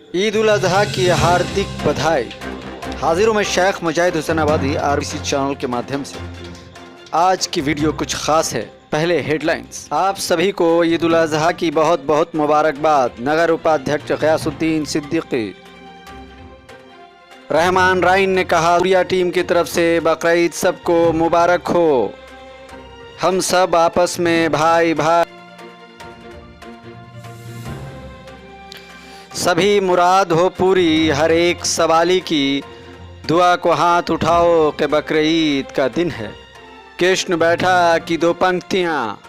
ईद उल अजहा की हार्दिक बधाई। हाजिर हूं मैं शेख मुजाहिद हुसैन आबादी आरबीसी चैनल के माध्यम से। आज की वीडियो कुछ खास है। पहले हेडलाइंस। आप सभी को ईद उल अजहा की बहुत बहुत मुबारकबाद। नगर उपाध्यक्ष गयासुद्दीन सिद्दीकी। रहमान राइन ने कहा, सूर्या टीम की तरफ से बकरीद सबको मुबारक हो। हम सब आपस में भाई भाई, सभी मुराद हो पूरी, हर एक सवाली की दुआ को हाथ उठाओ कि बकरीद का दिन है। कृष्ण बैठा की दो पंक्तियाँ।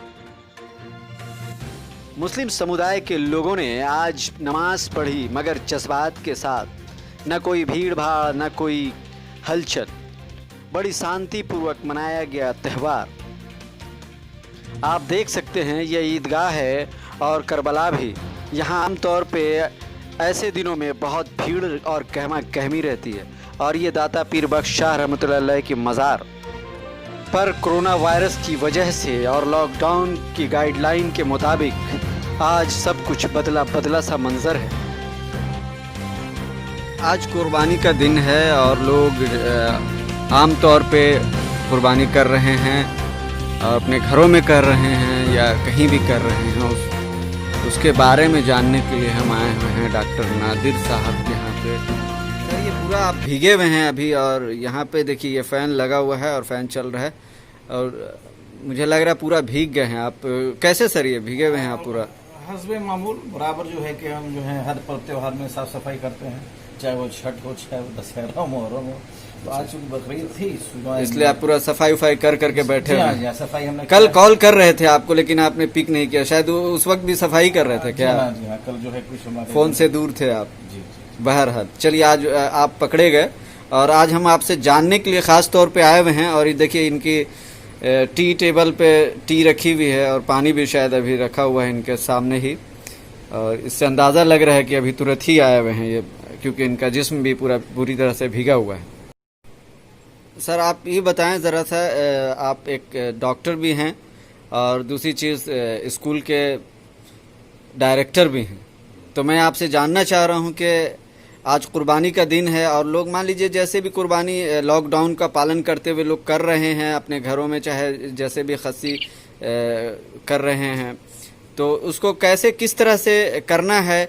मुस्लिम समुदाय के लोगों ने आज नमाज पढ़ी, मगर जज्बात के साथ। न कोई भीड़ भाड़, न कोई हलचल। बड़ी शांतिपूर्वक मनाया गया त्यौहार। आप देख सकते हैं यह ईदगाह है और करबला भी। यहाँ आमतौर पे ऐसे दिनों में बहुत भीड़ और गहमा गहमी रहती है। और ये दाता पीर बख्श शाह रहमतुल्लाह अलैह की मज़ार पर कोरोना वायरस की वजह से और लॉकडाउन की गाइडलाइन के मुताबिक आज सब कुछ बदला बदला सा मंजर है। आज कुर्बानी का दिन है और लोग आम तौर पे कुर्बानी कर रहे हैं, अपने घरों में कर रहे हैं या कहीं भी कर रहे हैं। उसके बारे में जानने के लिए हम आए हुए हैं डॉक्टर नादिर साहब के यहाँ पे। सर, ये पूरा आप भीगे हुए हैं अभी, और यहाँ पे देखिए ये फ़ैन लगा हुआ है और फ़ैन चल रहा है और मुझे लग रहा है पूरा भीग गए हैं आप। कैसे सर ये भीगे हुए हैं आप पूरा? हस्बे मामूल बराबर जो है कि हम जो है हर पर्व त्योहार में साफ सफाई करते हैं, चाहे वो छठ हो, चाहे वो दशहरा हो, मुहर्रम हो। तो आज चूंकि बकरीद थी, इसलिए आप पूरा सफाई उफाई कर करके बैठे हुए हैं। सफाई हमने कल कॉल कर रहे थे आपको, लेकिन आपने पिक नहीं किया। शायद उस वक्त भी सफाई कर रहे थे क्या? जी हाँ, कल जो है कुछ फोन से दूर थे आप। जी। बहरहाल चलिए, आज आप पकड़े गए और आज हम आपसे जानने के लिए खास तौर पे आए हुए हैं। और ये देखिए इनकी टी टेबल पे टी रखी हुई है और पानी भी शायद अभी रखा हुआ है इनके सामने ही। और इससे अंदाज़ा लग रहा है कि अभी तुरंत ही आए हुए हैं ये, क्योंकि इनका जिस्म भी पूरी तरह से भीगा हुआ है। सर, आप ये बताएं ज़रा सा, आप एक डॉक्टर भी हैं और दूसरी चीज़ स्कूल के डायरेक्टर भी हैं। तो मैं आपसे जानना चाह रहा हूं कि आज कुर्बानी का दिन है और लोग मान लीजिए जैसे भी कुर्बानी लॉकडाउन का पालन करते हुए लोग कर रहे हैं अपने घरों में, चाहे जैसे भी खस्सी कर रहे हैं, तो उसको कैसे किस तरह से करना है।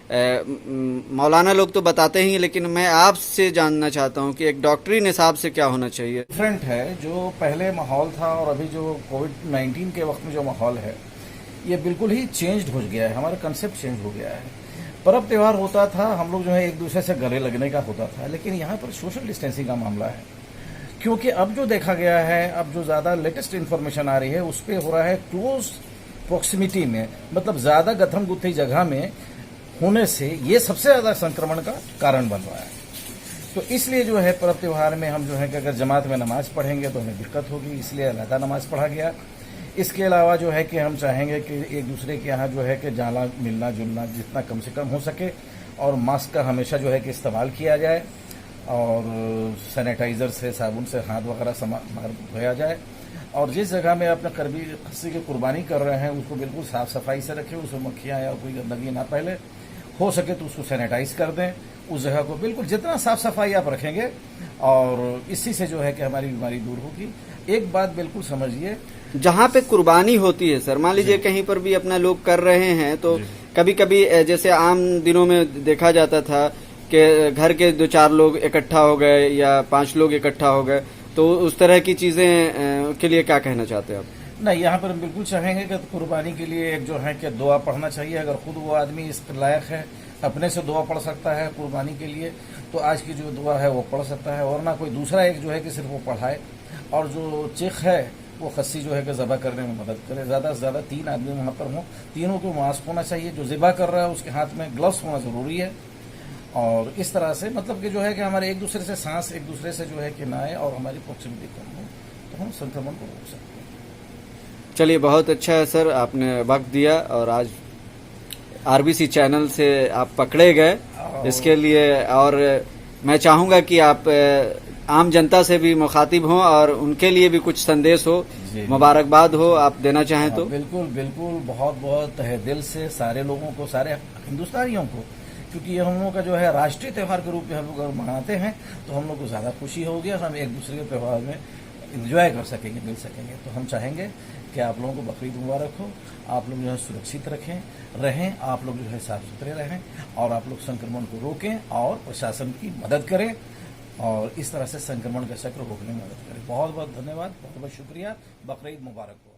मौलाना लोग तो बताते ही, लेकिन मैं आपसे जानना चाहता हूं कि एक डॉक्टरी निसाब से क्या होना चाहिए। डिफरेंट है जो पहले माहौल था और अभी जो कोविड-19 के वक्त में जो माहौल है, ये बिल्कुल ही चेंज हो गया है। हमारा कंसेप्ट चेंज हो गया है। पर्व त्योहार होता था, हम लोग जो है एक दूसरे से गले लगने का होता था, लेकिन यहाँ पर सोशल डिस्टेंसिंग का मामला है। क्योंकि अब जो देखा गया है, अब जो ज्यादा लेटेस्ट इन्फॉर्मेशन आ रही है, उस पर हो रहा है क्लोज प्रोक्सिमिटी में, मतलब ज्यादा गथम गुत्थी जगह में होने से ये सबसे ज्यादा संक्रमण का कारण बन रहा है। तो इसलिए जो है पर्व त्योहार में हम जो है कि अगर जमात में नमाज पढ़ेंगे तो हमें दिक्कत होगी, इसलिए अलहदा नमाज पढ़ा गया। इसके अलावा जो है कि हम चाहेंगे कि एक दूसरे के यहाँ जो है कि जाना मिलना जुलना जितना कम से कम हो सके, और मास्क का हमेशा जो है कि इस्तेमाल किया जाए, और सैनिटाइजर से, साबुन से हाथ वगैरह बाहर धोया जाए। और जिस जगह में अपने करबी खस्सी की कुर्बानी कर रहे हैं उसको बिल्कुल साफ सफाई से रखें, उसमें मक्खियाँ या कोई गंदगी ना फैले। हो सके तो उसको सैनिटाइज कर दें, उस जगह को बिल्कुल जितना साफ सफाई आप रखेंगे, और इसी से जो है कि हमारी बीमारी दूर होगी। एक बात बिल्कुल समझिए, जहाँ पे कुर्बानी होती है सर, मान लीजिए कहीं पर भी अपना लोग कर रहे हैं, तो कभी कभी जैसे आम दिनों में देखा जाता था कि घर के 2-4 लोग इकट्ठा हो गए या 5 लोग इकट्ठा हो गए, तो उस तरह की चीजें के लिए क्या कहना चाहते हैं आप? नहीं, यहाँ पर हम बिल्कुल चाहेंगे कि कुर्बानी के लिए एक जो है कि दुआ पढ़ना चाहिए। अगर खुद वो आदमी इस लायक है, अपने से दुआ पढ़ सकता है कुर्बानी के लिए, तो आज की जो दुआ है वो पढ़ सकता है, और ना कोई दूसरा एक जो है कि सिर्फ वो पढ़ाए। और जो चिक है वो खस्सी जो है कि ज़बा करने में मदद करे। ज़्यादा से ज़्यादा 3 आदमी वहाँ पर हों, तीनों को मास्क होना चाहिए। जो ज़िबा कर रहा है उसके हाथ में ग्लव्स होना ज़रूरी है। और इस तरह से मतलब कि जो है कि हमारे एक दूसरे से सांस एक दूसरे से जो है कि ना आए और हमारी प्रोक्सिमिटी कम हो, तो हम संक्रमण को रोक सकते हैं। चलिए, बहुत अच्छा है सर, आपने वक्त दिया और आज आरबीसी चैनल से आप पकड़े गए, इसके लिए। और मैं चाहूँगा कि आप आम जनता से भी मुखातिब हों और उनके लिए भी कुछ संदेश हो, मुबारकबाद हो, आप देना चाहें तो। बिल्कुल बिल्कुल, बहुत बहुत तहे दिल से सारे लोगों को, सारे हिंदुस्तानियों को क्योंकि ये हम लोगों का जो है राष्ट्रीय त्यौहार के रूप में हम लोग अगर मनाते हैं तो हम लोग को ज़्यादा खुशी होगी और हम एक दूसरे के त्यौहार में इंजॉय कर सकेंगे, मिल सकेंगे। तो हम चाहेंगे कि आप लोगों को बकरीद मुबारक हो, आप लोग जो है सुरक्षित रहें, आप लोग जो है साफ सुथरे रहें और आप लोग संक्रमण को रोकें और प्रशासन की मदद करें और इस तरह से संक्रमण का चक्र रोकने में मदद करें। बहुत बहुत धन्यवाद, बहुत बहुत शुक्रिया। बकरीद मुबारक हो।